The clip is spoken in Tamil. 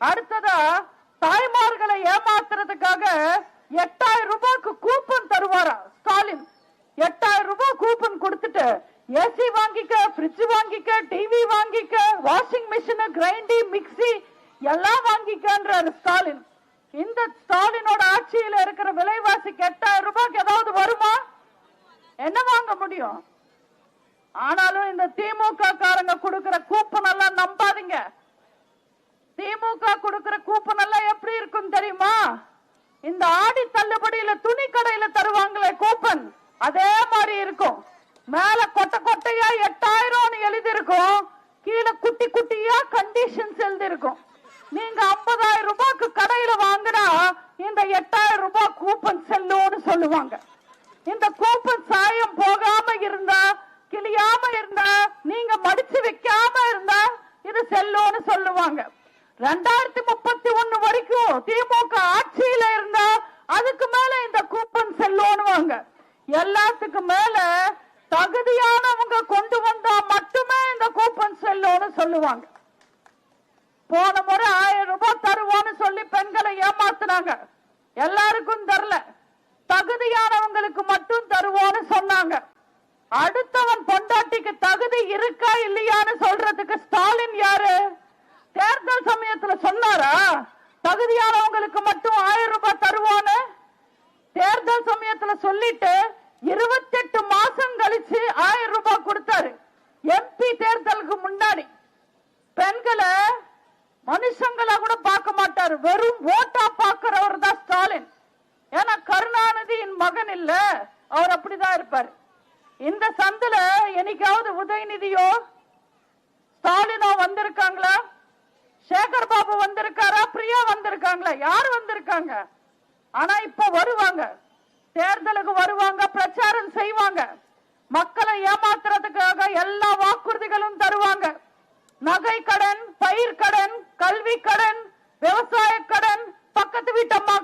அடுத்ததா தாய்மார்களை ஏமாத்துறதுக்காக 8000 ரூபாய்க்கு கூப்பன் தருவாரா ஸ்டாலின். 8000 ரூபாய் கூப்பன் கொடுத்துட்டு ஏசி வாங்கிக்க, ஃப்ரிட்ஜ் வாங்கிக்க, டிவி வாங்கிக்க, வாஷிங் மிஷின், கிரைண்டிங் மிக்சி எல்லாம் வாங்கிக்கன்றாரு ஸ்டாலின். இந்த ஸ்டாலினோட ஆட்சியில இருக்கிற விலைவாசிக்கு 8000 ரூபாய்க்கு ஏதாவது வருமா? என்ன வாங்க முடியும்? ஆனாலும் இந்த திமுக காரங்க கொடுக்கிற கூப்பன் எல்லாம் நம்பாதீங்க. திமுக கொடுக்கிற கூப்பன் எல்லாம் எப்படி இருக்கும் தெரியுமா? இந்த ஆடி தள்ளுபடியில துணி கடையில தருவாங்களே கூப்பன், அதே மாதிரி இருக்கும். மேல கொட்டை கொட்டையா 8000 எழுதி இருக்கும், கீழே குட்டி குட்டியா கண்டிஷன்ஸ் எழுதி இருக்கும். நீங்க 50,000 ரூபாய்க்கு கடையில வாங்கினா இந்த 8000 ரூபாய் கூப்பன் செல்லுன்னு சொல்லுவாங்க. இந்த கூப்பன் சாயம் போகாம இருந்தா, கிளியாம இருந்தா, நீங்க மடிச்சு வைக்காம இருந்தா இது செல்லுன்னு சொல்லுவாங்க. 2031 வரைக்கும் திமுக ஆட்சியில இருந்தா அதுக்கு மேல இந்த கூப்பன் செல்லுவாங்க. எல்லாத்துக்கு மேல தகுதியானவங்க கொண்டு வந்தா மட்டுமே இந்த கூப்பன் செல்லுன்னு சொல்லுவாங்க. போன முறை 1000 ரூபாய் தருவோன்னு சொல்லி பெண்களை ஏமாத்தினாங்க. எல்லாருக்கும் தரல, தகுதியானவங்களுக்கு மட்டும் தருவோன்னு சொன்னாங்க. அடுத்தவன் பொண்டாட்டிக்கு தகுதி இருக்கா இல்லையான்னு சொல்றதுக்கு ஸ்டாலின் யாரு? தேர்தல் சமயத்துல சொன்னாரா தகுதியானவங்களுக்கு மட்டும் 1000 ரூபாய் தருவோன்னு? தேர்தல் சமயத்துல சொல்லிட்டு 28 மாசம் கழிச்சு 1000 ரூபாய் கொடுத்தாரு. எம்பி தேர்தலுக்கு முன்னாடி பெண்களை மனுஷங்களா கூட பார்க்க மாட்டாரு, வெறும் ஓட்டா பார்க்கிறவர் தான் ஸ்டாலின். ஏன்னா கருணாநிதியின் மகன் இல்ல, அவர் அப்படிதான் இருப்பாரு. இந்த சந்தில என்னைக்காவது உதயநிதியோ ஸ்டாலினோ வந்திருக்காங்களா? சேகர் பாபு வந்திருக்காரா? பிரியா வந்திருக்காங்களா? யார் வந்திருக்காங்க? ஆனா இப்ப வருவாங்க, தேர்தலுக்கு வருவாங்க, பிரச்சாரம் செய்வாங்க, மக்களை ஏமாத்துறதுக்காக எல்லா வாக்குறுதிகளும் தருவாங்க. நகை கடன், பயிர் கடன், கல்வி கடன், விவசாய கடன், பக்கத்து வீட்டு அம்மா